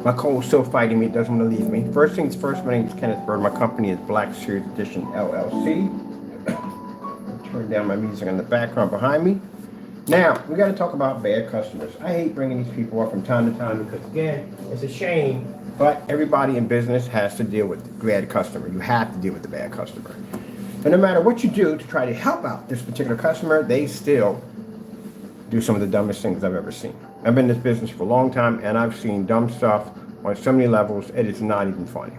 My cold still fighting me. It doesn't want to leave me. First things first, my name is Kenneth Bird. My company is Black Series Edition LLC. Turn down my music in the background behind me. Now, we got to talk about bad customers. I hate bringing these people up from time to time because, again, it's a shame, but everybody in business has to deal with the bad customer. You have to deal with the bad customer. And no matter what you do to try to help out this particular customer, they still do some of the dumbest things I've ever seen. I've been in this business for a long time, and I've seen dumb stuff on so many levels, it is not even funny.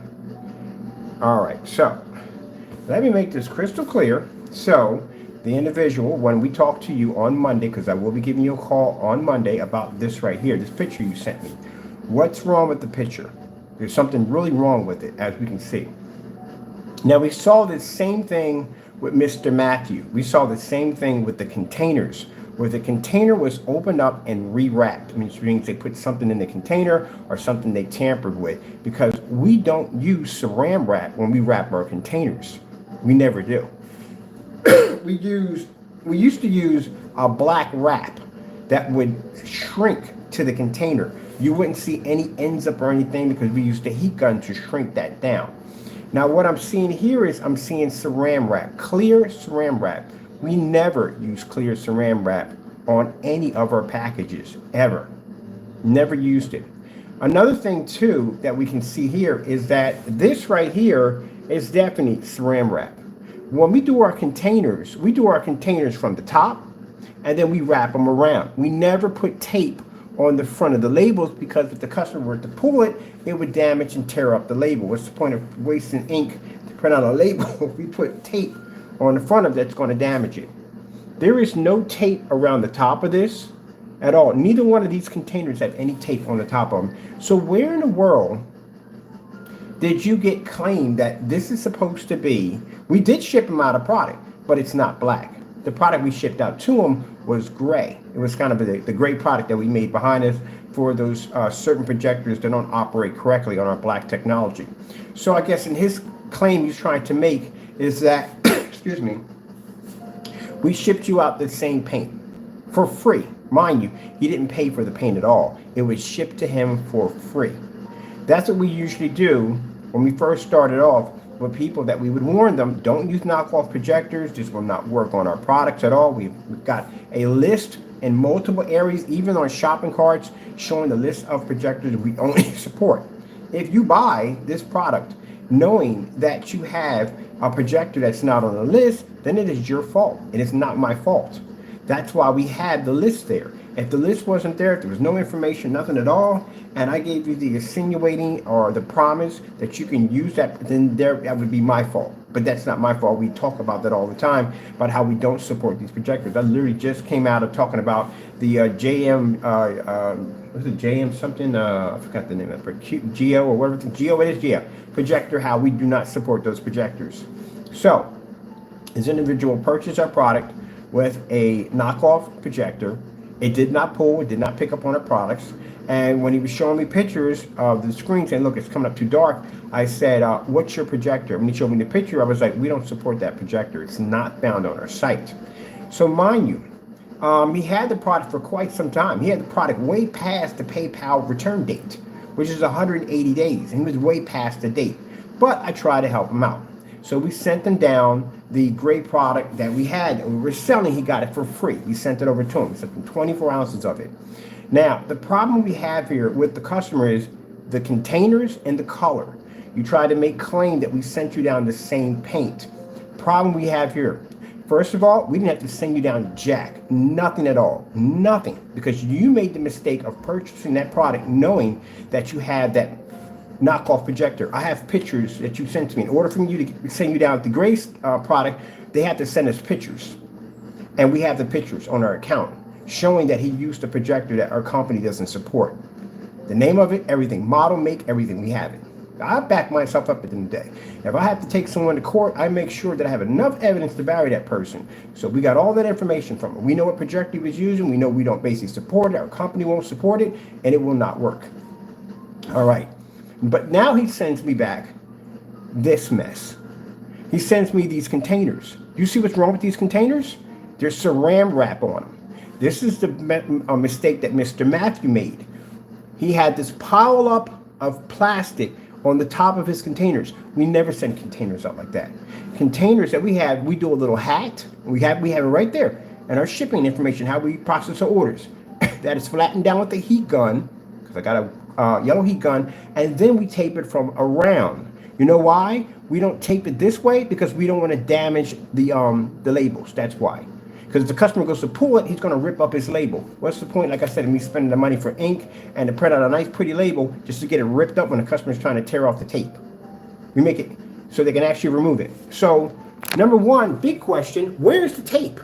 All right, so let me make this crystal clear. So the individual, when we talk to you on Monday, because I will be giving you a call on Monday about this right here, this picture you sent me. What's wrong with the picture? There's something really wrong with it, as we can see. Now, we saw the same thing with Mr. Matthew. We saw the same thing with the containers, where the container was opened up and rewrapped, which means they put something in the container or something they tampered with, because we don't use saran wrap when we wrap our containers. We never do. We used to use a black wrap that would shrink to the container. You wouldn't see any ends up or anything because we used a heat gun to shrink that down. Now what I'm seeing here is I'm seeing saran wrap, clear saran wrap. We never use clear saran wrap on any of our packages, ever. Never used it. Another thing too that we can see here is that this right here is definitely saran wrap. When we do our containers from the top and then we wrap them around. We never put tape on the front of the labels because if the customer were to pull it, it would damage and tear up the label. What's the point of wasting ink to print out a label if we put tape on the front of that's going to damage it? There is no tape around the top of this at all. Neither one of these containers have any tape on the top of them. So where in the world did you get claimed that this is supposed to be? We did ship them out a product, but it's not black. The product we shipped out to them was gray. It was kind of the gray product that we made behind us for those certain projectors that don't operate correctly on our black technology. So I guess in his claim he's trying to make is that, excuse me, we shipped you out the same paint for free. Mind you, he didn't pay for the paint at all. It was shipped to him for free. That's what we usually do when we first started off with people, that we would warn them, don't use knockoff projectors. This will not work on our products at all. We've got a list in multiple areas, even on shopping carts, showing the list of projectors we only support. If you buy this product knowing that you have a projector that's not on the list, then it is your fault. It is not my fault. That's why we had the list there. If the list wasn't there, if there was no information, nothing at all, and I gave you the insinuating or the promise that you can use that, then that would be my fault. But that's not my fault. We talk about that all the time, about how we don't support these projectors. I literally just came out of talking about the JM, was it JM something? I forgot the name of it, Geo or whatever. Geo, it is Geo. Projector, how we do not support those projectors. So, this individual purchased our product with a knockoff projector. It did not pull, it did not pick up on our products. And when he was showing me pictures of the screen saying, look, it's coming up too dark, I said, what's your projector? When he showed me the picture, I was like, we don't support that projector. It's not found on our site. So mind you, he had the product for quite some time. He had the product way past the PayPal return date, which is 180 days. And he was way past the date. But I tried to help him out. So we sent them down the great product that we had. We were selling, he got it for free. We sent it over to him. We sent him 24 ounces of it. Now, the problem we have here with the customer is the containers and the color. You try to make claim that we sent you down the same paint. Problem we have here, first of all, we didn't have to send you down jack. Nothing at all. Nothing. Because you made the mistake of purchasing that product knowing that you had that knockoff projector. I have pictures that you sent to me. In order for you to send you down the Grace product, they had to send us pictures. And we have the pictures on our account showing that he used a projector that our company doesn't support. The name of it, everything, model, make, everything, we have it. I back myself up at the end of the day. If I have to take someone to court, I make sure that I have enough evidence to bury that person. So we got all that information from him. We know what projector he was using. We know we don't basically support it. Our company won't support it, and it will not work. All right. But now he sends me back this mess. He sends me these containers. You see what's wrong with these containers? There's saran wrap on them. This is the mistake that Mr. Matthew made. He had this pile up of plastic on the top of his containers. We never send containers out like that. Containers that we have, we do a little hat. We have it right there. And our shipping information, how we process our orders. That is flattened down with a heat gun, because I got a yellow heat gun, and then we tape it from around. You know why? We don't tape it this way because we don't want to damage the labels. That's why. Because if the customer goes to pull it, he's going to rip up his label. What's the point, like I said, of me spending the money for ink and to print out a nice pretty label just to get it ripped up when the customer's trying to tear off the tape? We make it so they can actually remove it. So, number one, big question, where's the tape?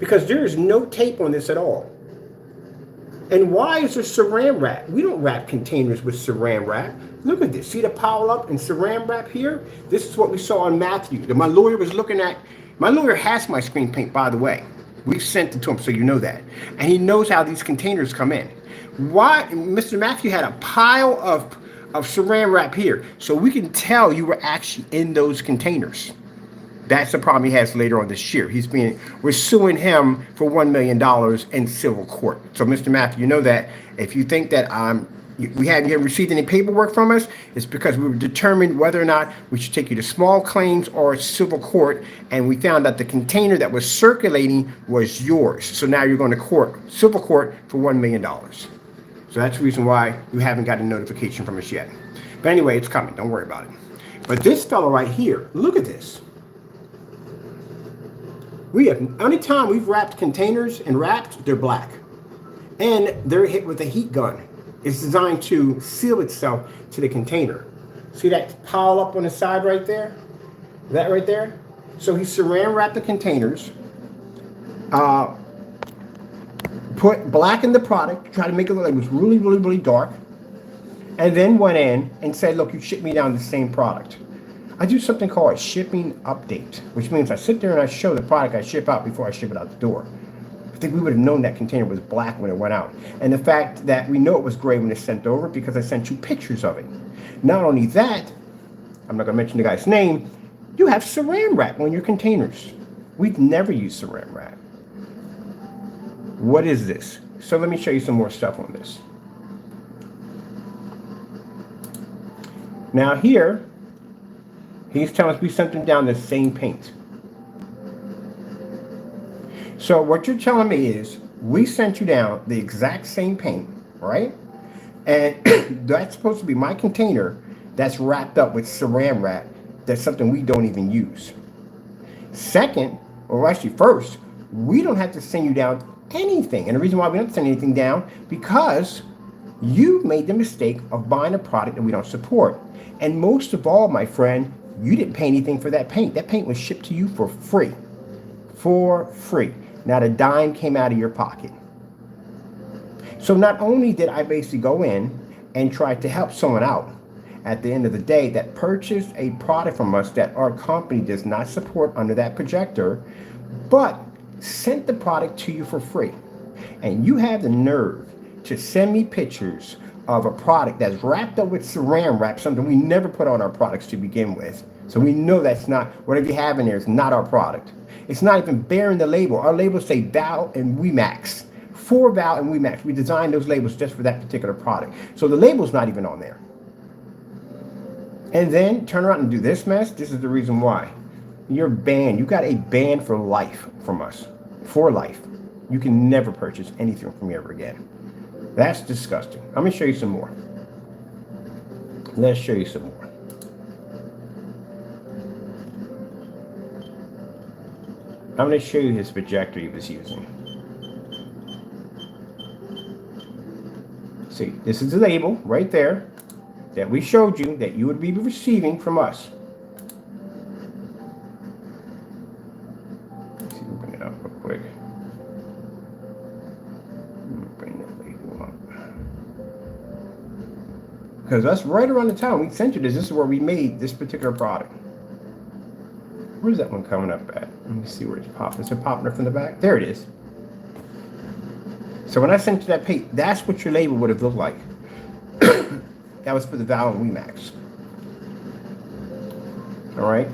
Because there is no tape on this at all. And why is there saran wrap? We don't wrap containers with saran wrap. Look at this. See the pile up and saran wrap here? This is what we saw on Matthew. That my lawyer was looking at. My lawyer has my screen paint, by the way. We've sent it to him, so you know that. And he knows how these containers come in. Why? Mr. Matthew had a pile of saran wrap here, so we can tell you were actually in those containers. That's the problem he has later on this year. We're suing him for $1 million in civil court. So, Mr. Matthew, you know that if you think that we haven't received any paperwork from us, it's because we were determined whether or not we should take you to small claims or civil court, and we found that the container that was circulating was yours. So now you're going to court, civil court, for $1 million. So that's the reason why you haven't got a notification from us yet. But anyway, it's coming. Don't worry about it. But this fellow right here, look at this. Anytime we've wrapped containers and wrapped, they're black. And they're hit with a heat gun. It's designed to seal itself to the container. See that pile up on the side right there? That right there? So he saran wrapped the containers, blackened the product, tried to make it look like it was really, really, really dark, and then went in and said, look, you shipped me down the same product. I do something called a shipping update, which means I sit there and I show the product I ship out before I ship it out the door. I think we would have known that container was black when it went out. And the fact that we know it was gray when it's sent over because I sent you pictures of it. Not only that, I'm not going to mention the guy's name, you have saran wrap on your containers. We've never used saran wrap. What is this? So let me show you some more stuff on this. Now here, he's telling us we sent them down the same paint. So what you're telling me is we sent you down the exact same paint, right? And that's supposed to be my container that's wrapped up with saran wrap. That's something we don't even use. Second, or actually first, we don't have to send you down anything. And the reason why we don't send anything down, because you made the mistake of buying a product that we don't support. And most of all, my friend, you didn't pay anything for that paint. That paint was shipped to you for free. For free. Not a dime came out of your pocket. So not only did I basically go in and try to help someone out at the end of the day that purchased a product from us that our company does not support under that projector, but sent the product to you for free. And you have the nerve to send me pictures of a product that's wrapped up with saran wrap, something we never put on our products to begin with. So we know that's not, whatever you have in there is not our product. It's not even bearing the label. Our labels say Val and WeMax. For Val and WeMax. We designed those labels just for that particular product. So the label's not even on there. And then turn around and do this mess. This is the reason why. You're banned. You got a ban for life from us. For life. You can never purchase anything from me ever again. That's disgusting. I'm going to show you some more. Let's show you some more. I'm going to show you his projector he was using. See, this is the label right there that we showed you that you would be receiving from us. Let's see, we'll bring it up real quick. Bring that label up. Because that's right around the time we sent you this. This is where we made this particular product. Where's that one coming up at? Let me see where it's popping. Is it popping up from the back? There it is. So when I sent you that paint, that's what your label would have looked like. That was for the Val and WeMax. All right,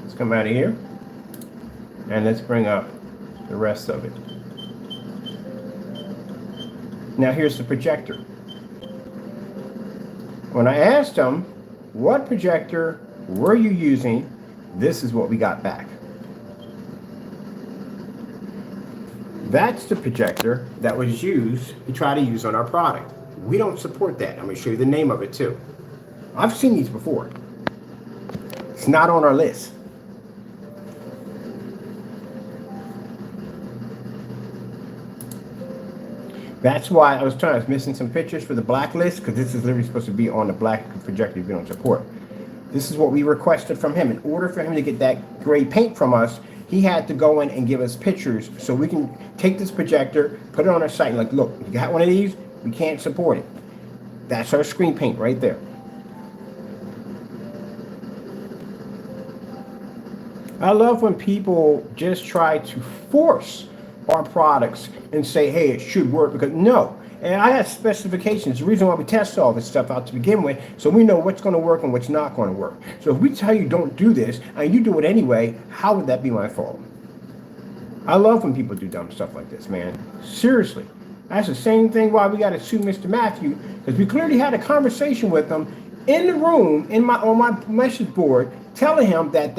let's come out of here. And let's bring up the rest of it. Now here's the projector. When I asked them, what projector were you using? This is what we got back. That's the projector that was used to try to use on our product. We don't support that. I'm going to show you the name of it too. I've seen these before. It's not on our list. That's why I was missing some pictures for the black list, because this is literally supposed to be on the black projector we don't support. This is what we requested from him. In order for him to get that gray paint from us, he had to go in and give us pictures so we can take this projector, put it on our site, and like, look, you got one of these? We can't support it. That's our screen paint right there. I love when people just try to force our products and say, hey, it should work, because no. And I have specifications. The reason why we test all this stuff out to begin with, so we know what's going to work and what's not going to work. So if we tell you don't do this and you do it anyway, how would that be my fault? I love when people do dumb stuff like this, man. Seriously. That's the same thing why we got to sue Mr. Matthew, because we clearly had a conversation with him in the room on my message board, telling him that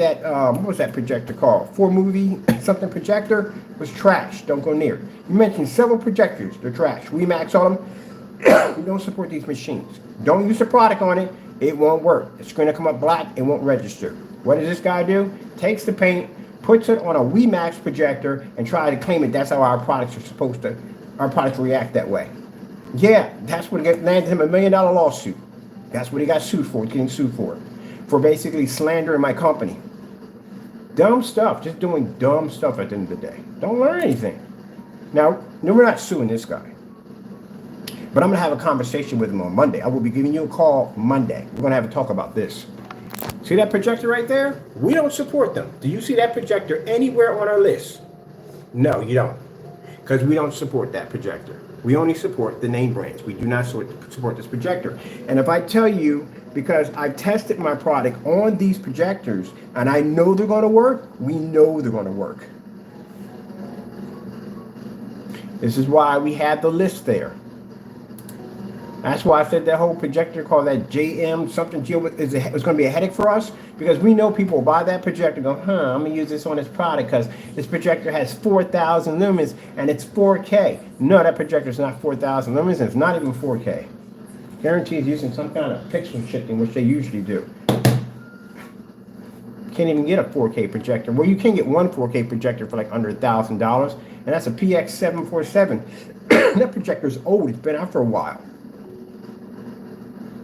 what was that projector called? 4-movie something projector was trash. Don't go near it. You mentioned several projectors. They're trash. Remax on them. We don't support these machines. Don't use the product on it. It won't work. It's going to come up black. It won't register. What does this guy do? Takes the paint, puts it on a Remax projector, and try to claim it. That's how our products are supposed to. Our products react that way. Yeah, that's what landed him $1 million lawsuit. That's what he got sued for. He's getting sued for basically slandering my company. Dumb stuff, just doing dumb stuff at the end of the day. Don't learn anything. Now, no, we're not suing this guy. But I'm going to have a conversation with him on Monday. I will be giving you a call Monday. We're going to have a talk about this. See that projector right there? We don't support them. Do you see that projector anywhere on our list? No, you don't. Because we don't support that projector. We only support the name brands. We do not support this projector. And if I tell you, because I've tested my product on these projectors and I know they're going to work, we know they're going to work. This is why we had the list there. That's why I said that whole projector called that JM something was going to be a headache for us, because we know people will buy that projector and go, I'm going to use this on this product because this projector has 4,000 lumens and it's 4K. No, that projector is not 4,000 lumens and it's not even 4K. Guaranteed using some kind of pixel shifting, which they usually do. Can't even get a 4K projector. Well, you can get one 4K projector for like under $1,000, and that's a PX747. That projector is old. It's been out for a while.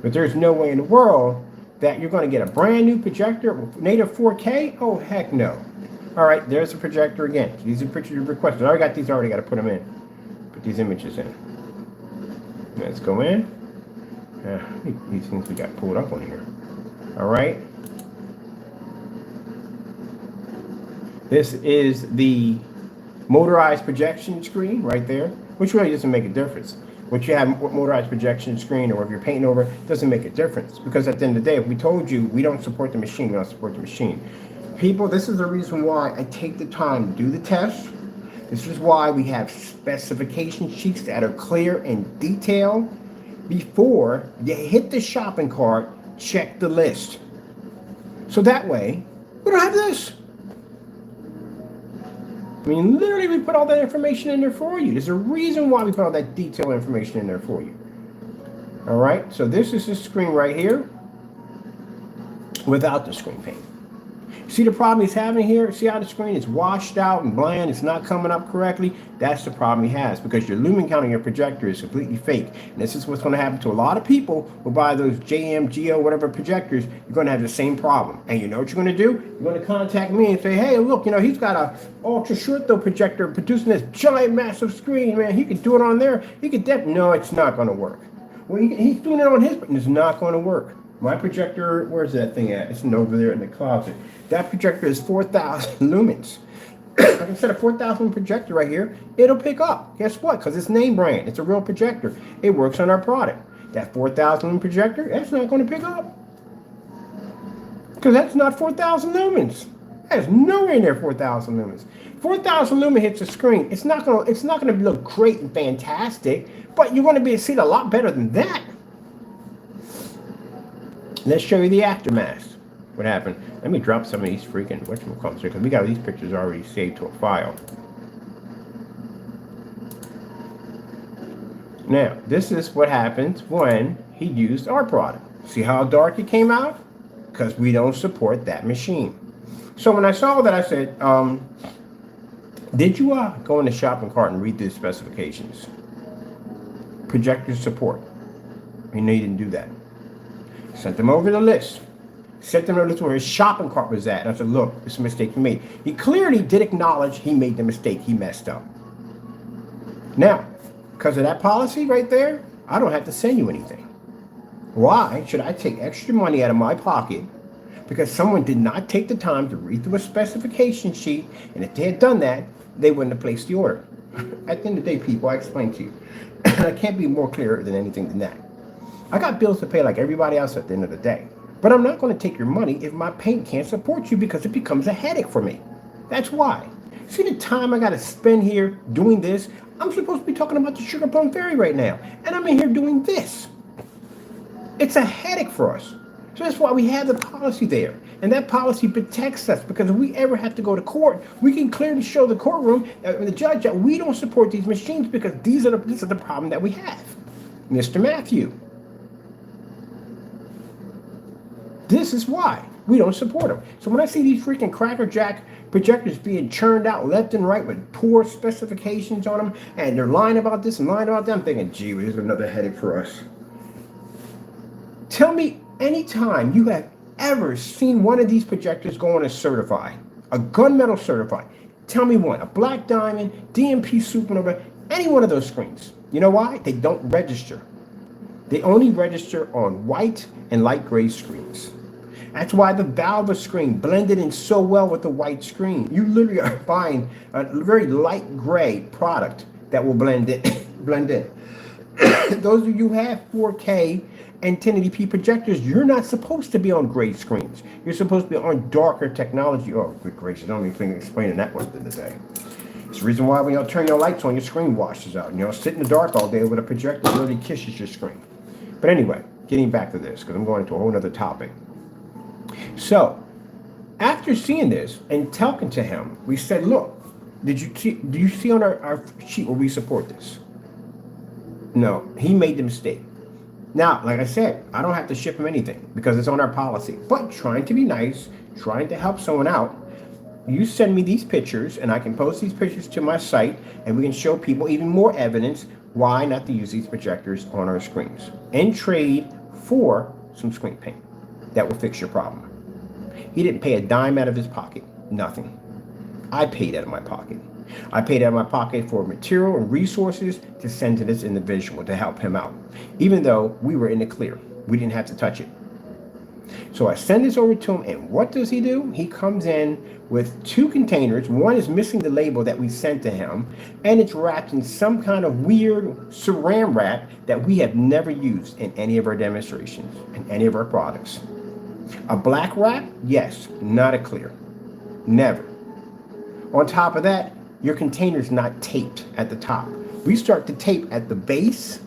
But there's no way in the world that you're going to get a brand new projector with native 4K. Oh, heck no. All right, there's the projector again. These are pictures you requested. I already got these. I already got to put them in. Put these images in. Let's go in. These things we got pulled up on here. All right. This is the motorized projection screen right there, which really doesn't make a difference. What you have motorized projection screen, or if you're painting over, doesn't make a difference, because at the end of the day, if we told you we don't support the machine, we don't support the machine. People, this is the reason why I take the time to do the test. This is why we have specification sheets that are clear and detailed. Before you hit the shopping cart, check the list. So that way, we don't have this. I mean, literally, we put all that information in there for you. There's a reason why we put all that detailed information in there for you. All right, so this is the screen right here without the screen paint. See the problem he's having here? See how the screen is washed out and bland? It's not coming up correctly? That's the problem he has, because your lumen count on your projector is completely fake. And this is what's going to happen to a lot of people who buy those JM, Geo, whatever projectors. You're going to have the same problem. And you know what you're going to do? You're going to contact me and say, hey, look, he's got a ultra short though projector producing this giant massive screen, man. He could do it on there. He could No, it's not going to work. Well, he's doing it on his, but it's not going to work. My projector, where's that thing at? It's over there in the closet. That projector is 4,000 lumens. Like I said, a 4,000 projector right here, it'll pick up. Guess what? Because it's name brand. It's a real projector. It works on our product. That 4,000 lumen projector, that's not going to pick up. Because that's not 4,000 lumens. That's nowhere near 4,000 lumens. 4,000 lumen hits the screen. It's not going to look great and fantastic, but you're going to be able to see it a lot better than that. Let's show you the aftermath. What happened? Let me drop some of these freaking whatchamacallits here, because we got these pictures already saved to a file. Now, this is what happens when he used our product. See how dark it came out? Because we don't support that machine. So when I saw that, I said, did you go in the shopping cart and read the specifications? Projector support. You know you didn't do that. Sent them over the list. Sent them over the list where his shopping cart was at. And I said, look, it's a mistake he made. He clearly did acknowledge he made the mistake. He messed up. Now, because of that policy right there, I don't have to send you anything. Why should I take extra money out of my pocket because someone did not take the time to read through a specification sheet, and if they had done that, they wouldn't have placed the order. At the end of the day, people, I explained to you. I can't be more clear than anything than that. I got bills to pay like everybody else at the end of the day. But I'm not going to take your money if my paint can't support you because it becomes a headache for me. That's why. See the time I got to spend here doing this? I'm supposed to be talking about the Sugar Plum Fairy right now. And I'm in here doing this. It's a headache for us. So that's why we have the policy there. And that policy protects us, because if we ever have to go to court, we can clearly show the courtroom, the judge, that we don't support these machines because this is the problem that we have. Mr. Matthew. This is why we don't support them. So when I see these freaking Cracker Jack projectors being churned out left and right with poor specifications on them, and they're lying about this and lying about that, I'm thinking, gee, there's another headache for us. Tell me any time you have ever seen one of these projectors go on a certified, a gunmetal certified. Tell me one, a Black Diamond, DMP Supernova, any one of those screens. You know why? They don't register. They only register on white and light gray screens. That's why the Valva screen blended in so well with the white screen. You literally are buying a very light gray product that will blend in. Those of you who have 4K and 1080p projectors, you're not supposed to be on gray screens. You're supposed to be on darker technology. Oh, good gracious, I don't even explain that one today. It's the reason why when you turn your lights on, your screen washes out. You know, sit in the dark all day with a projector really kisses your screen. But anyway, getting back to this, because I'm going to a whole other topic. So, after seeing this and talking to him, we said, look, do you see on our sheet where we support this? No, he made the mistake. Now, like I said, I don't have to ship him anything because it's on our policy. But trying to be nice, trying to help someone out, you send me these pictures and I can post these pictures to my site and we can show people even more evidence why not to use these projectors on our screens and trade for some screen paint that will fix your problem. He didn't pay a dime out of his pocket, nothing. I paid out of my pocket. I paid out of my pocket for material and resources to send to this individual to help him out, even though we were in the clear. We didn't have to touch it. So I send this over to him, and what does he do? He comes in with 2 containers. One is missing the label that we sent to him, and it's wrapped in some kind of weird saran wrap that we have never used in any of our demonstrations, in any of our products. A black wrap? Yes, not a clear. Never. On top of that, your container's not taped at the top. We start to tape at the base,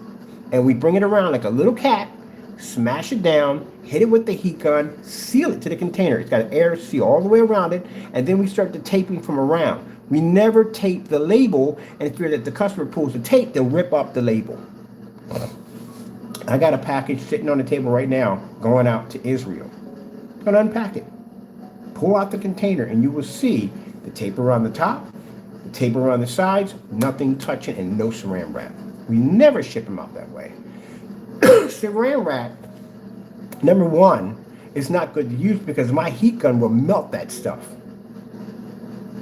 and we bring it around like a little cat, smash it down, hit it with the heat gun, seal it to the container. It's got an air seal all the way around it, and then we start the taping from around. We never tape the label, and fear that the customer pulls the tape, they'll rip up the label. I got a package sitting on the table right now, going out to Israel. I'm gonna unpack it. Pull out the container, and you will see the tape around the top, the tape around the sides, nothing touching, and no saran wrap. We never ship them out that way. Saran wrap, number one, is not good to use because my heat gun will melt that stuff.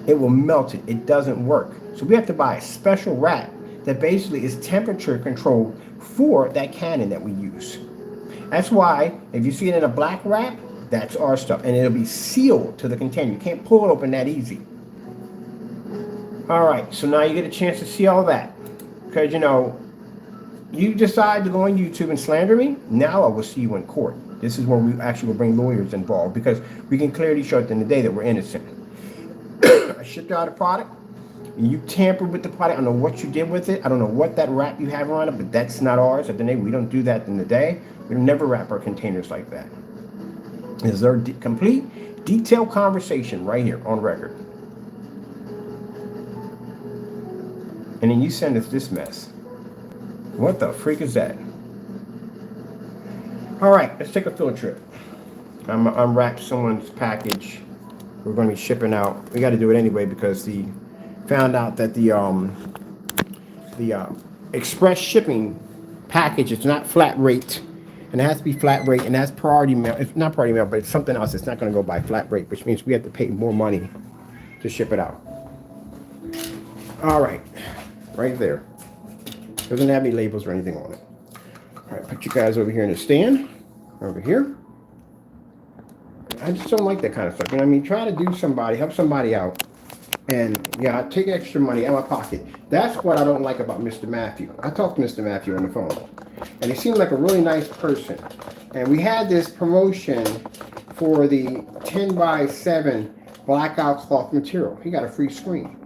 It will melt it. It doesn't work. So we have to buy a special wrap that basically is temperature controlled for that cannon that we use. That's why if you see it in a black wrap, that's our stuff, and it'll be sealed to the container. You can't pull it open that easy. All right, so now you get a chance to see all that. Because, you know, you decide to go on YouTube and slander me, now I will see you in court. This is where we actually will bring lawyers involved because we can clearly show at the end of the day that we're innocent. I shipped out a product, and you tampered with the product. I don't know what you did with it. I don't know what that wrap you have around it, but that's not ours. At the end, we don't do that in the day. We never wrap our containers like that. Is there complete, detailed conversation right here on record. And then you send us this mess. What the freak is that? All right, let's take a field trip. I'm unwrapped someone's package. We're going to be shipping out. We got to do it anyway because found out that the express shipping package is not flat rate, and it has to be flat rate, and that's priority mail. It's not priority mail, but it's something else. It's not going to go by flat rate, which means we have to pay more money to ship it out. All right, right there. Doesn't have any labels or anything on it. All right, put you guys over here in the stand, over here. I just don't like that kind of stuff. You know what I mean? Try to help somebody out. And yeah, I take extra money out of my pocket. That's what I don't like about Mr. Matthew. I talked to Mr. Matthew on the phone, and he seemed like a really nice person. And we had this promotion for the 10x7 blackout cloth material. He got a free screen.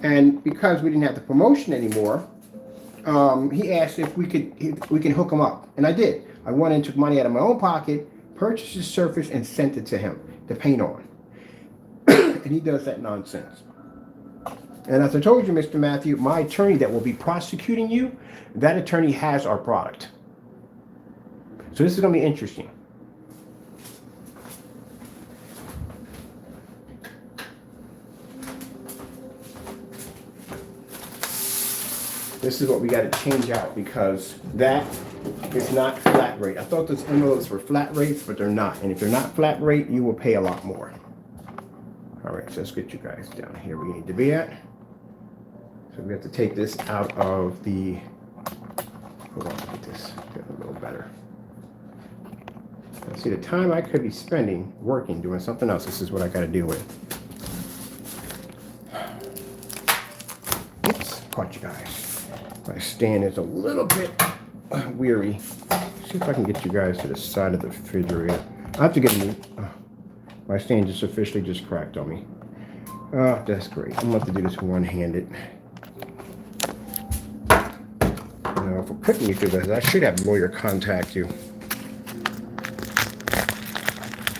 And because we didn't have the promotion anymore, he asked if we can hook him up. And I did. I went and took money out of my own pocket, purchased his surface, and sent it to him to paint on. And he does that nonsense. And as I told you, Mr. Matthew, my attorney that will be prosecuting you, that attorney has our product. So this is going to be interesting. This is what we got to change out because that is not flat rate. I thought those envelopes were flat rates, but they're not. And if they're not flat rate, you will pay a lot more. All right, so let's get you guys down here where you need to be at. So we have to take this out of the, hold on, get this getting a little better. Now, see, the time I could be spending working, doing something else, this is what I got to deal with. Oops, caught you guys. My stand is a little bit weary. See if I can get you guys to the side of the refrigerator. I have to get a new, my stand just officially just cracked on me. Oh, that's great. I'm going to have to do this one-handed. Now, if we're putting you through this, I should have a lawyer contact you.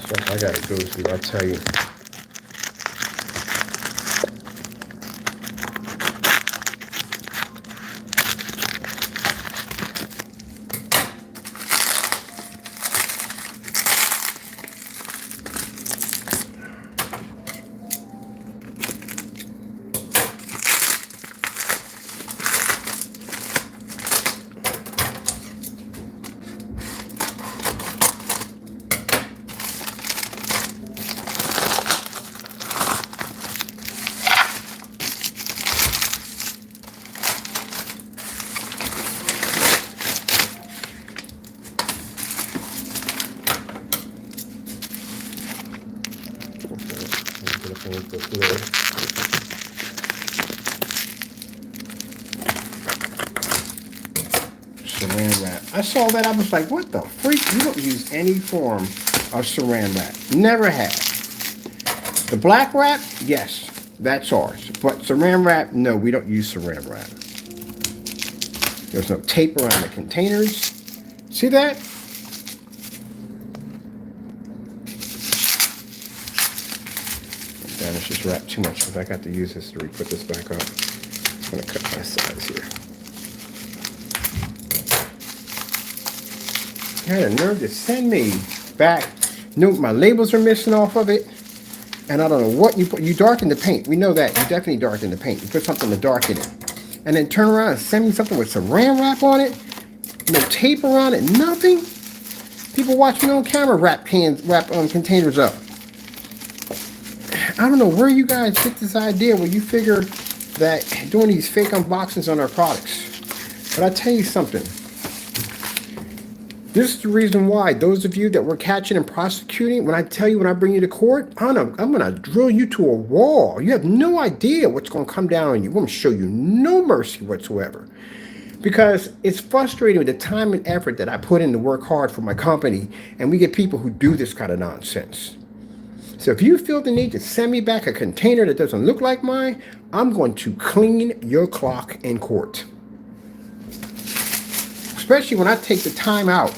Stuff I got to go through, I'll tell you. Saran wrap. I saw that. I was like, what the freak? You don't use any form of saran wrap. Never have. The black wrap, yes, that's ours. But saran wrap, no, we don't use saran wrap. There's no tape around the containers. See that? Damn, it's just wrapped too much because I got to use this to put this back up. I'm going to cut my size here. You had a nerve to send me back. No, my labels are missing off of it. And I don't know what you put. You darken the paint. We know that. You definitely darken the paint. You put something to darken it. And then turn around and send me something with saran wrap on it. No tape around it. Nothing. People watch me on camera wrap containers up. I don't know where you guys get this idea where you figure that doing these fake unboxings on our products. But I tell you something. This is the reason why those of you that we're catching and prosecuting, when I bring you to court, I'm going to drill you to a wall. You have no idea what's going to come down on you. I'm going to show you no mercy whatsoever. Because it's frustrating with the time and effort that I put in to work hard for my company, and we get people who do this kind of nonsense. So if you feel the need to send me back a container that doesn't look like mine, I'm going to clean your clock in court. Especially when I take the time out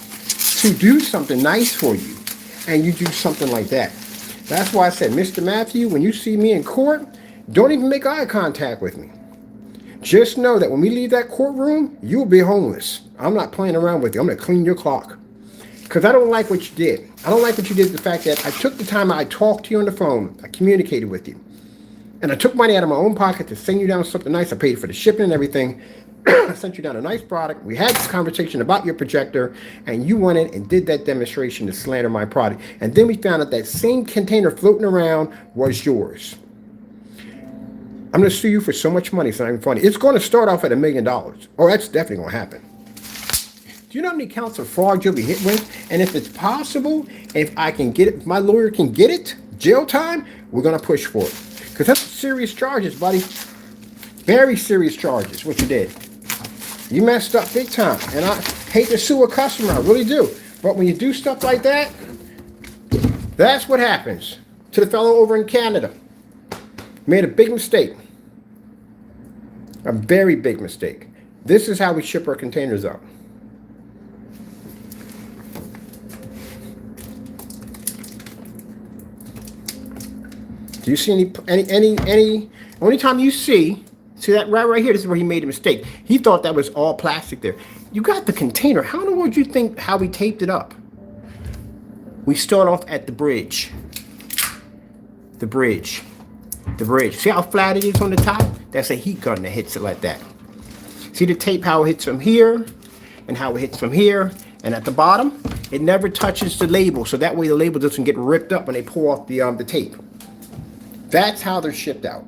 to do something nice for you. and you do something like that. That's why I said, Mr. Matthew, when you see me in court, don't even make eye contact with me. Just know that when we leave that courtroom, you'll be homeless. I'm not playing around with you. I'm going to clean your clock. Because I don't like what you did. I don't like what you did, the fact that I took the time, I talked to you on the phone, I communicated with you. And I took money out of my own pocket to send you down something nice. I paid for the shipping and everything. I sent you down a nice product. We had this conversation about your projector, and you went in and did that demonstration to slander my product. And then we found out that same container floating around was yours. I'm going to sue you for so much money, it's not even funny. It's going to start off at $1 million. Oh, that's definitely going to happen. Do you know how many counts of fraud you'll be hit with? And if it's possible, if I can get it, if my lawyer can get it, jail time, we're going to push for it. Because that's serious charges, buddy. Very serious charges, what you did. You messed up big time. And I hate to sue a customer, I really do. But when you do stuff like that, that's what happens. To the fellow over in Canada. Made a big mistake. A very big mistake. This is how we ship our containers out. Do you see any only time you see that right here, this is where he made a mistake. He thought that was all plastic there. You got the container. How in the world do you think how we taped it up? We start off at the bridge. The bridge. The bridge. See how flat it is on the top? That's a heat gun that hits it like that. See the tape, how it hits from here and how it hits from here. And at the bottom, it never touches the label. So that way the label doesn't get ripped up when they pull off the tape. That's how they're shipped out.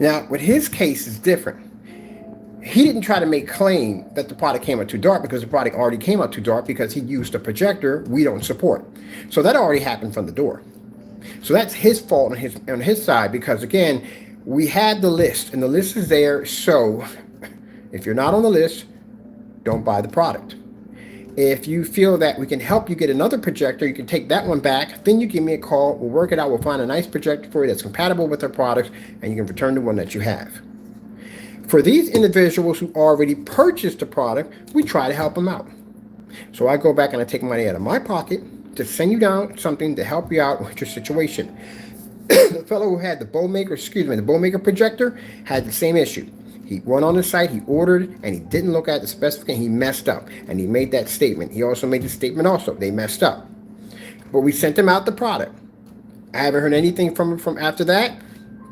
Now, with his case is different. He didn't try to make claim that the product came out too dark because the product already came out too dark because he used a projector we don't support. So that already happened from the door. So that's his fault on his side because, again, we had the list and the list is there. So if you're not on the list, don't buy the product. If you feel that we can help you get another projector, you can take that one back. Then you give me a call. We'll work it out. We'll find a nice projector for you that's compatible with our products, and you can return the one that you have. For these individuals who already purchased the product, we try to help them out. So I go back and I take money out of my pocket to send you down something to help you out with your situation. The fellow who had the Bowmaker projector had the same issue. He went on the site, he ordered, and he didn't look at the specification. He messed up, and he made that statement. He also made the statement also. They messed up. But we sent him out the product. I haven't heard anything from him from after that.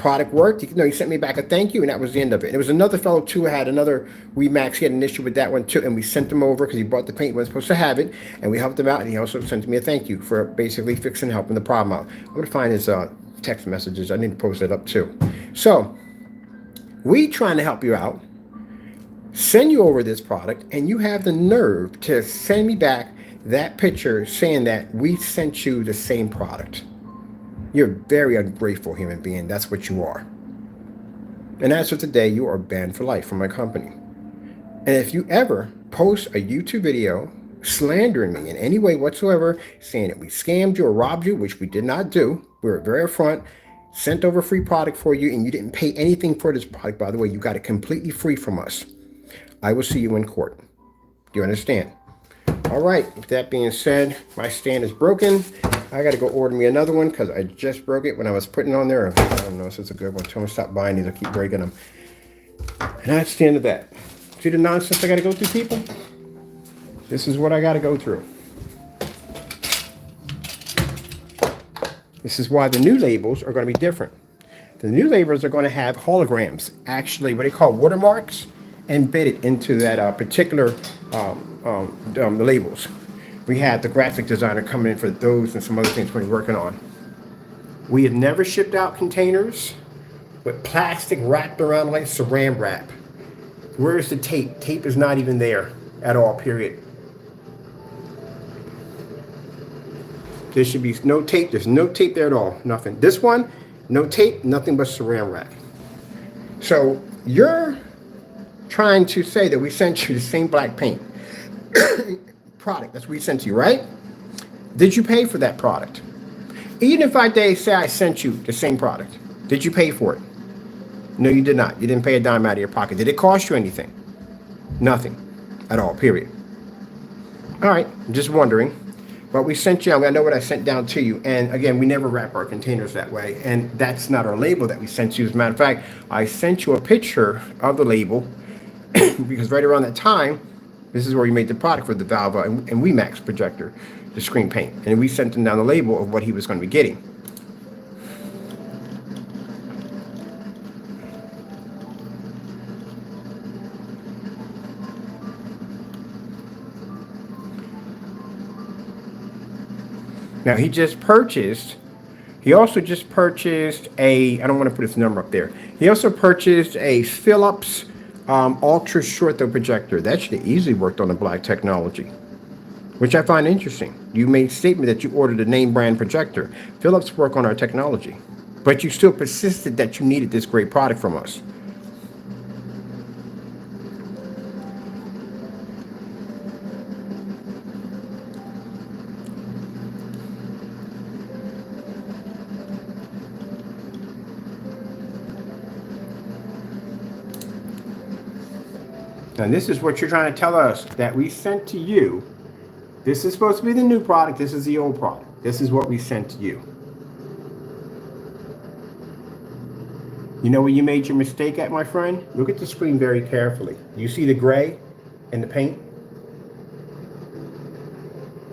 Product worked. He sent me back a thank you, and that was the end of it. And there was another fellow, too, who had another WeMax. He had an issue with that one, too, and we sent him over because he bought the paint. He wasn't supposed to have it, and we helped him out, and he also sent me a thank you for basically fixing and helping the problem out. I'm going to find his text messages. I need to post that up, too. So we trying to help you out, send you over this product, and you have the nerve to send me back that picture saying that we sent you the same product. You're a very ungrateful human being. That's what you are. And as of today, you are banned for life from my company. And if you ever post a YouTube video slandering me in any way whatsoever, saying that we scammed you or robbed you, which we did not do, we were very upfront, sent over free product for you, and you didn't pay anything for this product, by the way, you got it completely free from us, I will see you in court. Do you understand? All right, with that being said, my stand is broken. I got to go order me another one because I just broke it when I was putting it on there. I don't know if it's a good one. Tell me to stop buying these. I keep breaking them. And that's the end of that. See the nonsense I got to go through, people? This is what I got to go through. This is why the new labels are going to be different. The new labels are going to have holograms, actually what they call watermarks, embedded into that particular the labels. We had the graphic designer coming in for those and some other things we're working on. We have never shipped out containers with plastic wrapped around like saran wrap. Where's the tape? Tape is not even there at all, period. There should be no tape. There's no tape there at all. Nothing. This one, no tape, nothing but saran wrap. So you're trying to say that we sent you the same black paint product. That's what we sent you, right? Did you pay for that product? Even if I say I sent you the same product, did you pay for it? No, you did not. You didn't pay a dime out of your pocket. Did it cost you anything? Nothing at all, period. All right, just wondering. But we sent you, I know what I sent down to you. And again, we never wrap our containers that way. And that's not our label that we sent you. As a matter of fact, I sent you a picture of the label because right around that time, this is where we made the product for the Valva and WeMax projector, the screen paint. And we sent him down the label of what he was going to be getting. Now he also just purchased a, I don't want to put his number up there. He also purchased a Philips ultra short throw projector. That should have easily worked on the black technology, which I find interesting. You made a statement that you ordered a name brand projector. Philips work on our technology, but you still persisted that you needed this great product from us. And this is what you're trying to tell us that we sent to you. This is supposed to be the new product. This is the old product. This is what we sent to you. You know where you made your mistake at, my friend? Look at the screen very carefully. You see the gray in the paint?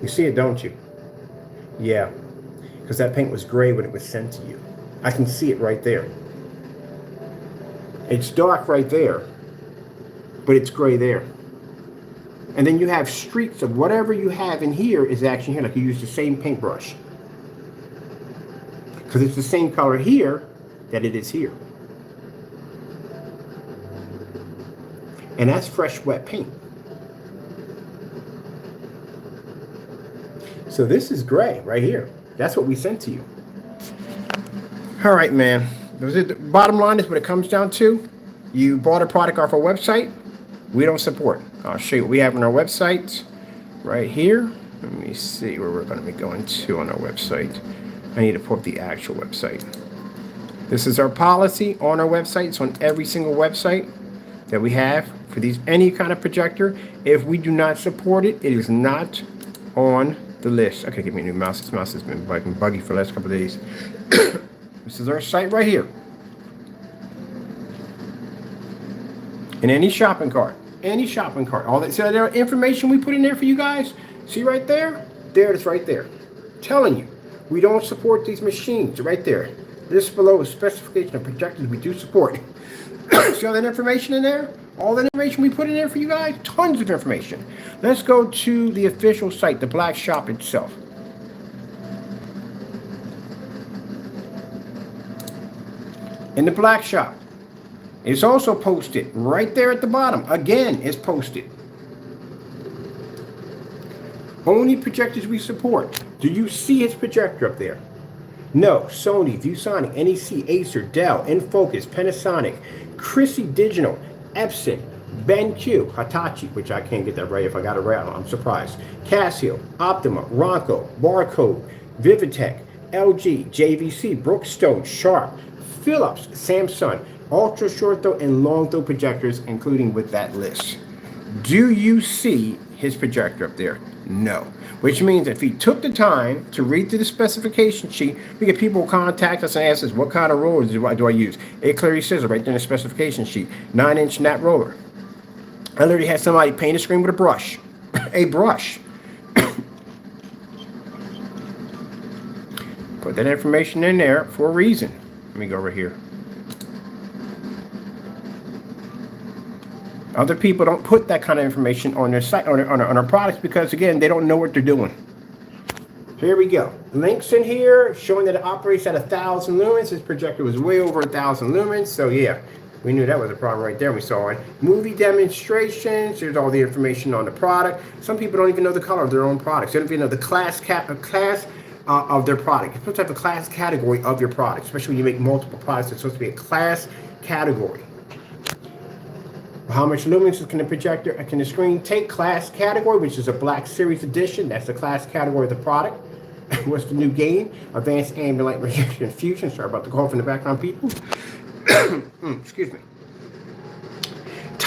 You see it, don't you? Yeah, because that paint was gray when it was sent to you. I can see it right there. It's dark right there, but it's gray there. And then you have streaks of whatever you have in here is actually here, like you use the same paintbrush. Because it's the same color here that it is here. And that's fresh wet paint. So this is gray right here. That's what we sent to you. All right, man. The bottom line is what it comes down to. You bought a product off our website. We don't support. I'll show you what we have on our website right here. Let me see where we're going to be going to on our website. I need to pull up the actual website. This is our policy on our website. It's on every single website that we have for any kind of projector. If we do not support it, it is not on the list. Okay, give me a new mouse. This mouse has been buggy for the last couple of days. This is our site right here. In any shopping cart. All that, so there information we put in there for you guys. See right there? There it is right there. Telling you, we don't support these machines. Right there. This below is specification of projectors we do support. See all that information in there? All that information we put in there for you guys? Tons of information. Let's go to the official site, the Black Shop itself. In the Black Shop. It's also posted right there at the bottom. Again, it's posted. Only projectors we support. Do you see his projector up there? No. Sony, ViewSonic, NEC, Acer, Dell, Infocus, Panasonic, Chrissy Digital, Epson, BenQ, Hitachi, which I can't get that right. If I got it right, I'm surprised. Casio, Optima, Ronco, Barcode, Vivitech, LG, JVC, Brookstone, Sharp, Philips, Samsung, ultra short throw and long throw projectors, including with that list. Do you see his projector up there? No. Which means if he took the time to read through the specification sheet, we get people contact us and ask us, what kind of rollers do I use? It clearly says it right there in the specification sheet, 9-inch nap roller. I literally had somebody paint a screen with a brush. A brush. Put that information in there for a reason. Let me go over here. Other people don't put that kind of information on their site, on our products, because again, they don't know what they're doing. Here we go. Links in here showing that it operates at 1,000 lumens. This projector was way over 1,000 lumens. So yeah, we knew that was a problem right there. We saw it. Movie demonstrations. There's all the information on the product. Some people don't even know the color of their own products. They don't even know the class of their product. You're supposed to have a class category of your product, especially when you make multiple products. It's supposed to be a class category. How much lumens can the screen take? Class category, which is a Black Series edition. That's the class category of the product. What's the new game? Advanced ambient light projection fusion. Sorry about the cough in the background, people. Excuse me.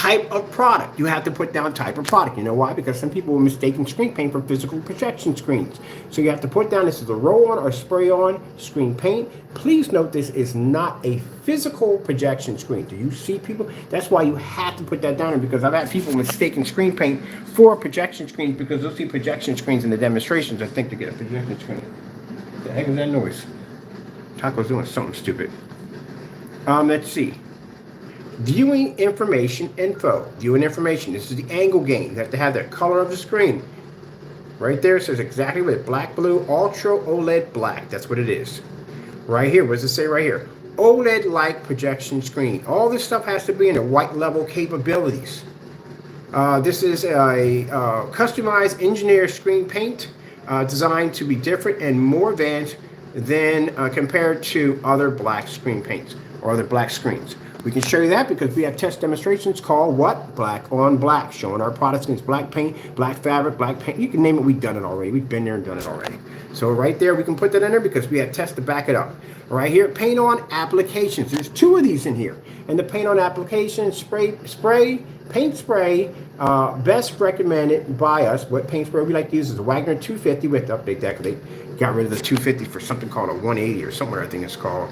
type of product. You have to put down type of product. You know why? Because some people were mistaking screen paint for physical projection screens. So you have to put down this is a roll-on or spray-on screen paint. Please note this is not a physical projection screen. Do you see people? That's why you have to put that down, because I've had people mistaking screen paint for projection screens because they'll see projection screens in the demonstrations and think to get a projection screen. What the heck is that noise? Taco's doing something stupid. Let's see. Viewing information info. Viewing information. This is the angle gain. You have to have the color of the screen. Right there it says exactly what it. Black, blue, ultra OLED black. That's what it is. Right here. What does it say right here? OLED-like projection screen. All this stuff has to be in the white level capabilities. This is a customized engineered screen paint designed to be different and more advanced than compared to other black screen paints or other black screens. We can show you that because we have test demonstrations called what? Black on black, showing our products against black paint, black fabric, black paint. You can name it. We've done it already. We've been there and done it already. So right there, we can put that in there because we have tests to back it up. Right here, paint on applications. There's 2 of these in here. And the paint on applications, paint spray, best recommended by us. What paint spray we like to use is a Wagner 250. We have to update that because they got rid of the 250 for something called a 180 or somewhere I think it's called.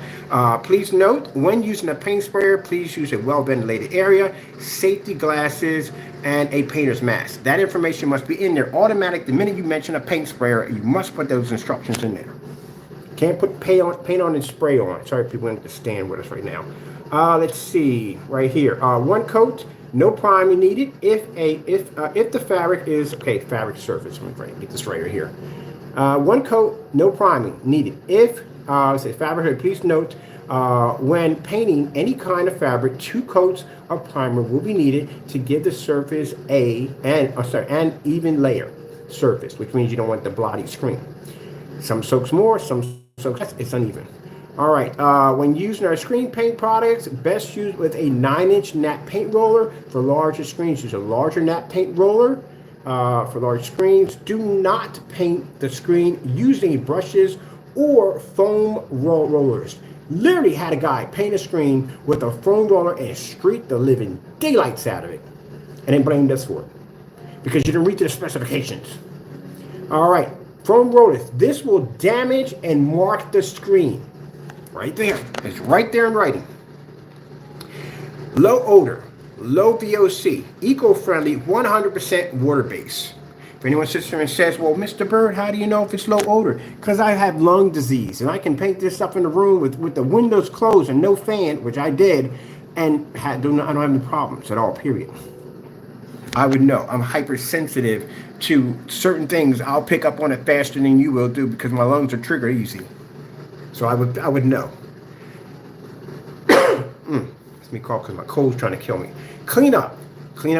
Please note, when using a paint sprayer, please use a well-ventilated area, safety glasses, and a painter's mask. That information must be in there automatic. The minute you mention a paint sprayer, you must put those instructions in there. Can't put paint on and spray on. Sorry, people don't get to stand with us right now. Let's see, right here. 1 coat, no priming needed. If the fabric is fabric surface. Let me get this right here. 1 coat, no priming needed. If say fabric, please note when painting any kind of fabric, 2 coats of primer will be needed to give the surface an even layer surface, which means you don't want the blotty screen. Some soaks more, some soaks less. It's uneven. All right. When using our screen paint products, best used with a 9-inch nap paint roller. For larger screens, use a larger nap paint roller. For large screens, do not paint the screen using brushes or foam rollers. Literally had a guy paint a screen with a foam roller and streak the living daylights out of it, and then blamed us for it because you didn't read the specifications. All right, foam rollers. This will damage and mark the screen. Right there. It's right there in writing. Low odor. Low VOC, eco-friendly, 100% water-based. If anyone sits there and says, well, Mr. Bird, how do you know if it's low odor? Because I have lung disease, and I can paint this up in the room with the windows closed and no fan, which I did, and I don't have any problems at all, period. I would know. I'm hypersensitive to certain things. I'll pick up on it faster than you will do because my lungs are trigger easy. So I would know. Let me call because my cold's trying to kill me. Clean up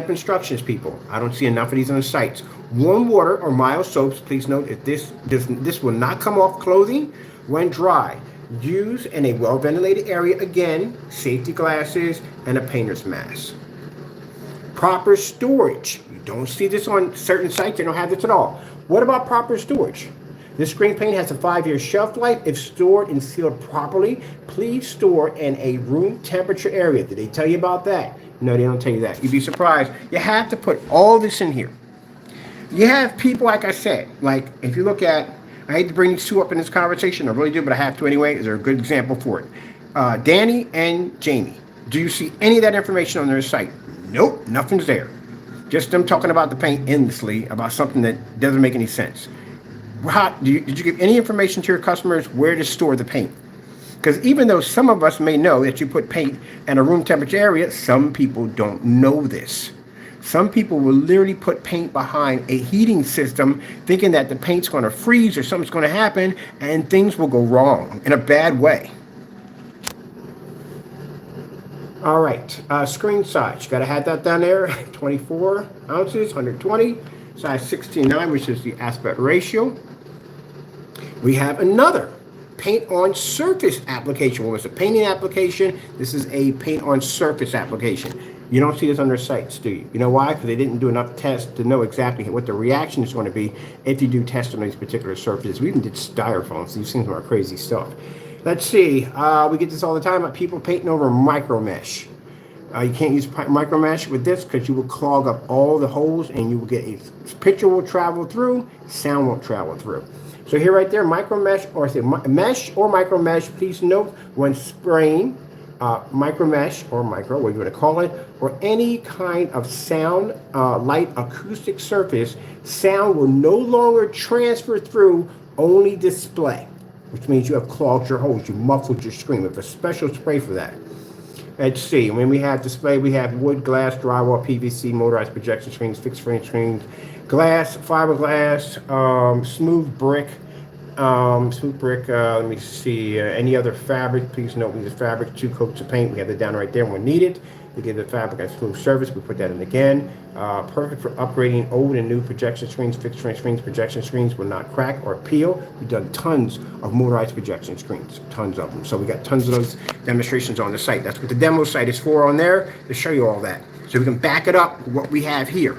instructions, people. I don't see enough of these on the sites. Warm water or mild soaps. Please note if this will not come off clothing when dry. Use in a well-ventilated area. Again, safety glasses and a painter's mask. Proper storage. You don't see this on certain sites. They don't have this at all. What about proper storage? This screen paint has a 5-year shelf life. If stored and sealed properly, please store in a room temperature area. Did they tell you about that? No, they don't tell you that. You'd be surprised. You have to put all this in here. You have people, like I said, like if you look at, I hate to bring these 2 up in this conversation, I really do, but I have to anyway. They're a good example for it. Danny and Jamie. Do you see any of that information on their site? Nope, nothing's there. Just them talking about the paint endlessly, about something that doesn't make any sense. Did you give any information to your customers where to store the paint? Because even though some of us may know that you put paint in a room temperature area, some people don't know this. Some people will literally put paint behind a heating system thinking that the paint's going to freeze or something's going to happen and things will go wrong in a bad way. All right, screen size. You got to have that down there. 24 ounces, 120. Size 16:9, which is the aspect ratio. We have another paint on surface application. What was a painting application? This is a paint on surface application. You don't see this on their sites, do you? You know why? Because they didn't do enough tests to know exactly what the reaction is going to be if you do tests on these particular surfaces. We even did styrofoam, so these things are crazy stuff. Let's see. We get this all the time about people painting over micro mesh. You can't use micro mesh with this because you will clog up all the holes and you will get a picture will travel through, sound won't travel through. So here right there, micro mesh or say mesh or micro mesh, please note when spraying micro mesh or micro, what you want to call it, or any kind of sound, light acoustic surface, sound will no longer transfer through, only display, which means you have clogged your holes, you muffled your screen with a special spray for that. Let's see, when we have display, we have wood, glass, drywall, PVC, motorized projection screens, fixed frame screens, glass, fiberglass, smooth brick, let me see, any other fabric, please note we use fabric, 2 coats of paint, we have it down right there when needed. We give the fabric a smooth surface, we put that in again. Perfect for upgrading old and new projection screens, fixed frame screens, projection screens will not crack or peel. We've done tons of motorized projection screens, tons of them. So we got tons of those demonstrations on the site. That's what the demo site is for on there, to show you all that. So we can back it up with what we have here.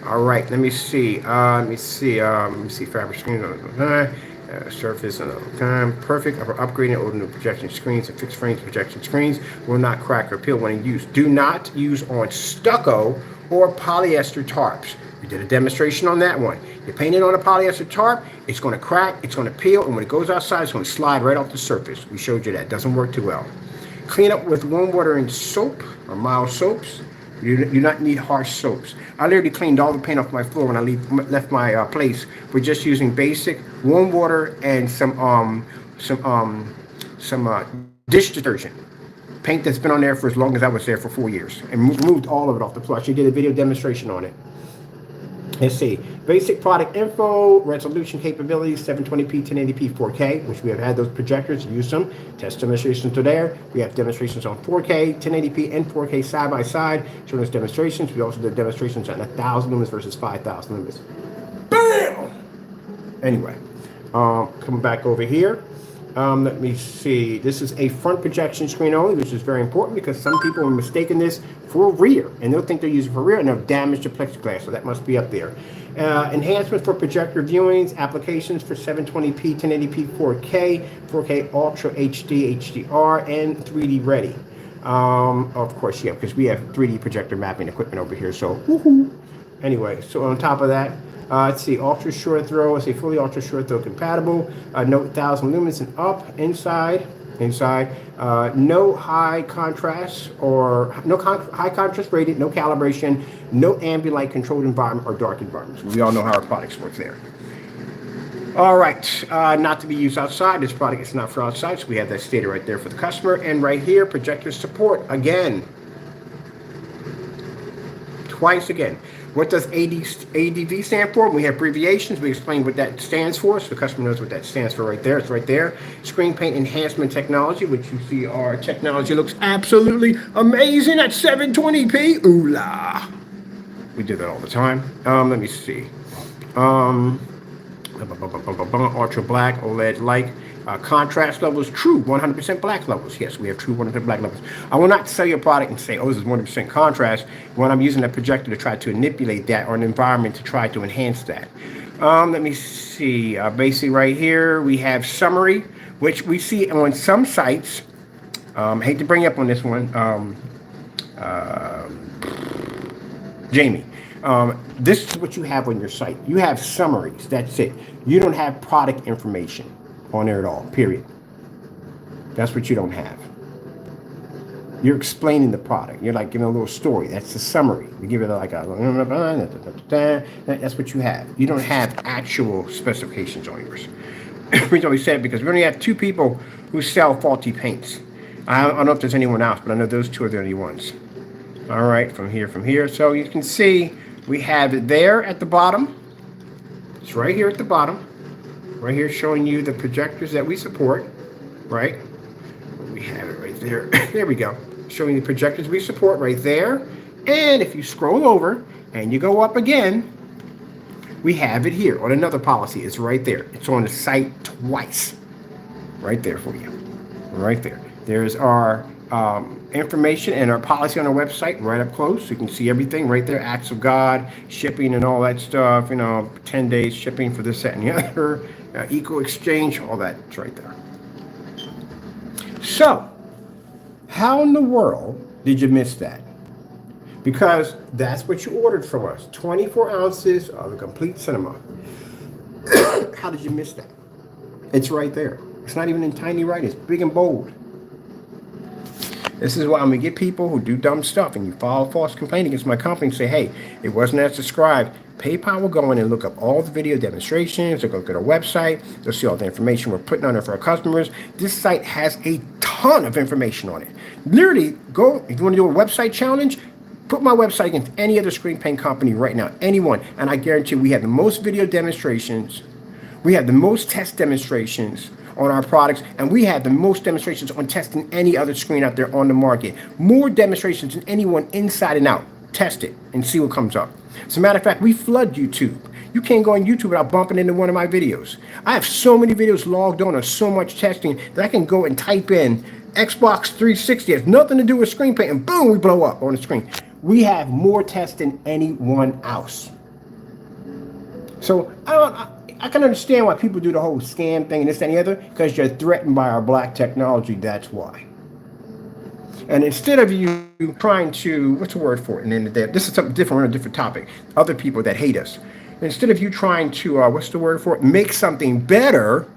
All right, let me see, fabric screens, surface and time. Perfect for upgrading old and new projection screens and fixed frames projection screens will not crack or peel when used. Do not use on stucco or polyester tarps. We did a demonstration on that one. You paint it on a polyester tarp, it's going to crack, it's going to peel, and when it goes outside, it's going to slide right off the surface. We showed you that. Doesn't work too well. Clean up with warm water and soap or mild soaps. You do not need harsh soaps. I literally cleaned all the paint off my floor when I left my place. We're just using basic warm water and some dish detergent. Paint that's been on there for as long as I was there for 4 years, and moved all of it off the floor. She did a video demonstration on it. Let's see, basic product info, resolution capabilities, 720p, 1080p, 4K, which we have had those projectors, use them, test demonstrations are there. We have demonstrations on 4K, 1080p, and 4K side by side, showing us demonstrations. We also did demonstrations on 1,000 lumens versus 5,000 lumens. Bam! Anyway, coming back over here. Let me see. This is a front projection screen only, which is very important because some people are mistaking this for rear, and they'll think they're using for rear, and they'll damage the plexiglass, so that must be up there. Enhancements for projector viewings, applications for 720p, 1080p, 4K, 4K Ultra HD, HDR, and 3D ready. Of course, yeah, because we have 3D projector mapping equipment over here, so woohoo. Anyway, so on top of that, let's see, ultra short throw. Let's see, fully ultra short throw compatible. Note 1,000 lumens and up inside. No high contrast or high contrast rated. No calibration. No ambient light controlled environment or dark environments. We all know how our products work there. All right, not to be used outside. This product is not for outside, so we have that stated right there for the customer. And right here, projector support again. Twice again. What does ADV stand for? We have abbreviations. We explain what that stands for, so the customer knows what that stands for right there. It's right there. Screen paint enhancement technology, which you see our technology looks absolutely amazing at 720p. Ooh la. We do that all the time. Let me see. Ultra black, OLED light. Contrast levels, true 100% black levels. Yes, we have true 100% black levels. I will not sell your product and say, oh, this is 100% contrast when I'm using a projector to try to manipulate that, or an environment to try to enhance that. Let me see. Basically, right here, we have summary, which we see on some sites. I hate to bring you up on this one, Jamie. This is what you have on your site. You have summaries. That's it. You don't have product information on there at all, period. That's what you don't have. You're explaining the product. You're like giving a little story. That's the summary. You give it like a, that's what you have. You don't have actual specifications on yours. We always said because we only have 2 people who sell faulty paints. I don't know if there's anyone else, but I know those 2 are the only ones. All right, from here. So you can see we have it there at the bottom. It's right here at the bottom. Right here showing you the projectors that we support, right? We have it right there. There we go. Showing the projectors we support right there. And if you scroll over and you go up again, we have it here on another policy. It's right there. It's on the site twice. Right there for you. Right there. There's our information and our policy on our website right up close. You can see everything right there. Acts of God, shipping and all that stuff. 10 days shipping for this, that, and the other. Eco exchange, all that. It's right there. So, how in the world Did you miss that? Because that's what you ordered from us. 24 ounces of a complete cinema. How did you miss that? It's right there. It's not even in tiny writing. It's big and bold. This is why I'm going to get people who do dumb stuff and you file a false complaint against my company and say, hey, it wasn't as described. PayPal will go in and look up all the video demonstrations. They'll look at our website. They'll see all the information we're putting on there for our customers. This site has a ton of information on it. Literally, go, if you want to do a website challenge, put my website against any other screen paint company right now, anyone. And I guarantee we have the most video demonstrations. We have the most test demonstrations on our products, and we have the most demonstrations on testing any other screen out there on the market. More demonstrations than anyone inside and out. Test it and see what comes up. As a matter of fact, we flood YouTube. You can't go on YouTube without bumping into one of my videos. I have so many videos logged on so much testing that I can go and type in Xbox 360. It has nothing to do with screen paint, and boom, we blow up on the screen. We have more tests than anyone else. So I can understand why people do the whole scam thing and this and the other, because you're threatened by our black technology. That's why. And instead of you trying to, what's the word for it? And then this is something different, we're on a different topic. Other people that hate us. Instead of you trying to, what's the word for it? Make something better,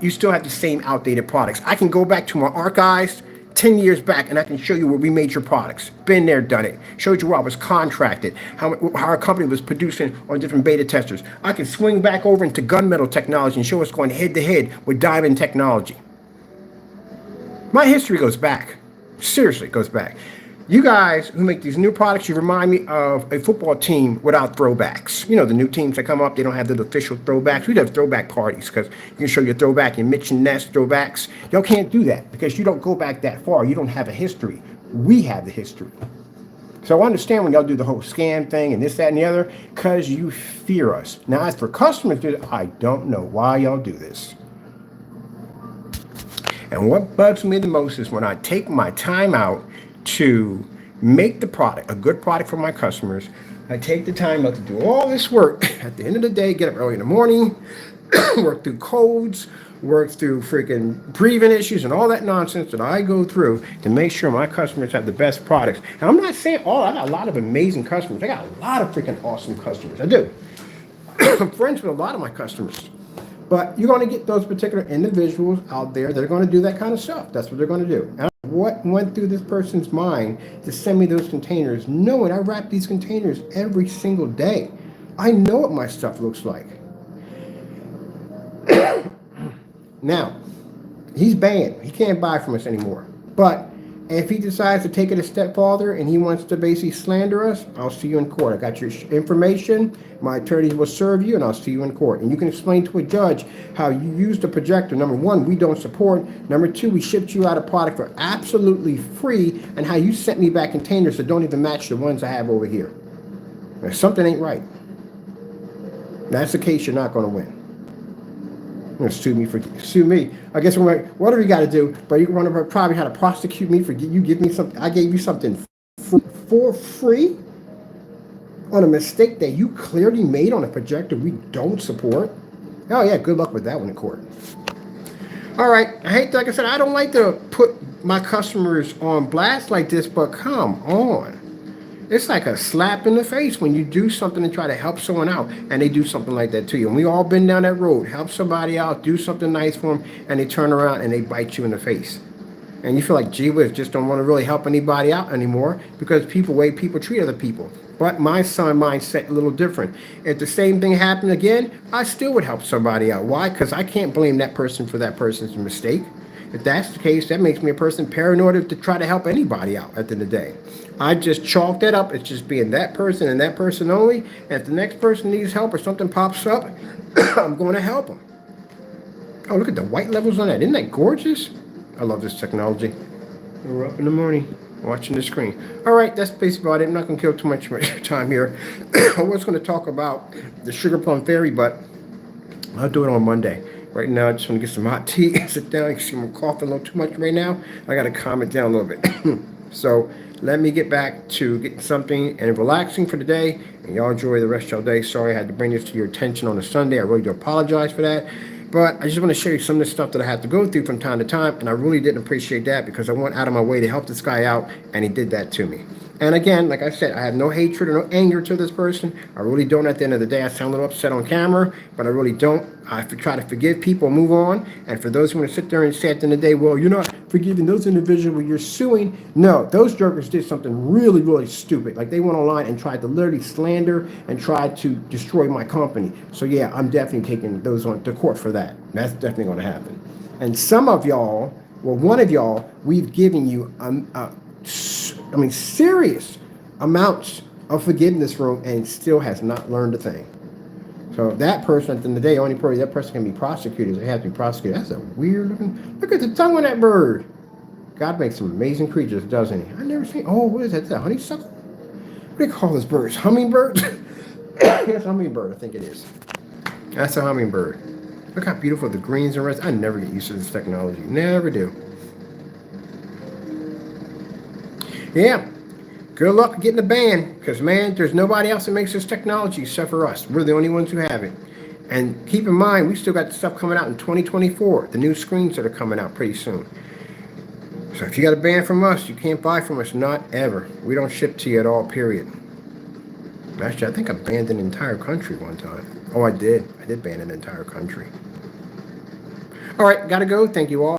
you still have the same outdated products. I can go back to my archives 10 years back and I can show you where we made your products. Been there, done it. Showed you where I was contracted, how our company was producing on different beta testers. I can swing back over into gunmetal technology and show us going head to head with diamond technology. My history goes back. Seriously, it goes back. You guys who make these new products, you remind me of a football team without throwbacks. You know, the new teams that come up, they don't have the official throwbacks. We'd have throwback parties because you can show your throwback and Mitch and Ness throwbacks. Y'all can't do that because you don't go back that far. You don't have a history. We have the history. So I understand when y'all do the whole scam thing and this, that, and the other, because you fear us. Now, as for customers, I don't know why y'all do this. And what bugs me the most is when I take my time out to make the product, a good product for my customers. I take the time out to do all this work. At the end of the day, get up early in the morning, work through codes, work through freaking breathing issues and all that nonsense that I go through to make sure my customers have the best products. And I'm not saying I got a lot of amazing customers. I got a lot of freaking awesome customers. I do. I'm friends with a lot of my customers. But you're going to get those particular individuals out there that are going to do that kind of stuff. That's what they're going to do. And what went through this person's mind to send me those containers, knowing I wrap these containers every single day. I know what my stuff looks like. Now, he's banned. He can't buy from us anymore. But if he decides to take it a step farther and he wants to basically slander us, I'll see you in court. I got your information. My attorneys will serve you, and I'll see you in court. And you can explain to a judge how you used a projector. Number one, we don't support. Number two, we shipped you out a product for absolutely free, and how you sent me back containers that don't even match the ones I have over here. Now, something ain't right. That's the case you're not going to win. You're going to sue me. I guess I'm like, whatever you got to do, but you're going to probably have to prosecute me for you give me something. I gave you something for free on a mistake that you clearly made on a projector we don't support. Oh yeah, good luck with that one in court. All right, like I said, I don't like to put my customers on blast like this, but come on. It's like a slap in the face when you do something and try to help someone out and they do something like that to you. And we all been down that road. Help somebody out, do something nice for them, and they turn around and they bite you in the face. And you feel like, gee whiz, just don't want to really help anybody out anymore because way people treat other people. But my son mindset a little different. If the same thing happened again, I still would help somebody out. Why? Because I can't blame that person for that person's mistake. If that's the case, that makes me a person paranoid to try to help anybody out at the end of the day. I just chalk that up as just being that person and that person only. And if the next person needs help or something pops up, I'm going to help them. Oh, look at the white levels on that. Isn't that gorgeous? I love this technology. We're up in the morning watching the screen. All right, that's basically about it. I'm not going to kill too much time here. I was going to talk about the Sugar Plum Fairy, but I'll do it on Monday. Right now, I just want to get some hot tea, sit down. You can see I'm coughing a little too much right now. I got to calm it down a little bit. So let me get back to getting something and relaxing for the day. And y'all enjoy the rest of your day. Sorry I had to bring this to your attention on a Sunday. I really do apologize for that. But I just want to show you some of the stuff that I have to go through from time to time, and I really didn't appreciate that because I went out of my way to help this guy out, and he did that to me. And again, like I said, I have no hatred or no anger to this person. I really don't. At the end of the day, I sound a little upset on camera, but I really don't. I try to forgive people, move on. And for those who want to sit there and say at the end of the day, well, you're not forgiving those individuals, you're suing. No, those jerkers did something really, really stupid. Like they went online and tried to literally slander and tried to destroy my company. So yeah, I'm definitely taking those on to court for that. That's definitely going to happen. And some of y'all, well, one of y'all, we've given you serious amounts of forgiveness from, and still has not learned a thing. So that person, at the end of the day, only probably that person can be prosecuted. They have to be prosecuted. That's a weird looking. Look at the tongue on that bird. God makes some amazing creatures, doesn't he? I never seen. Oh, what is that? Is that honeysuckle? What do they call those birds? Hummingbirds? Yes, hummingbird. I think it is. That's a hummingbird. Look how beautiful the greens and reds. I never get used to this technology. Never do. Yeah. Good luck getting a ban, because, man, there's nobody else that makes this technology except for us. We're the only ones who have it. And keep in mind, we still got stuff coming out in 2024, the new screens that are coming out pretty soon. So if you got a ban from us, you can't buy from us, not ever. We don't ship to you at all, period. Actually, I think I banned an entire country one time. Oh, I did. I did ban an entire country. All right, got to go. Thank you all.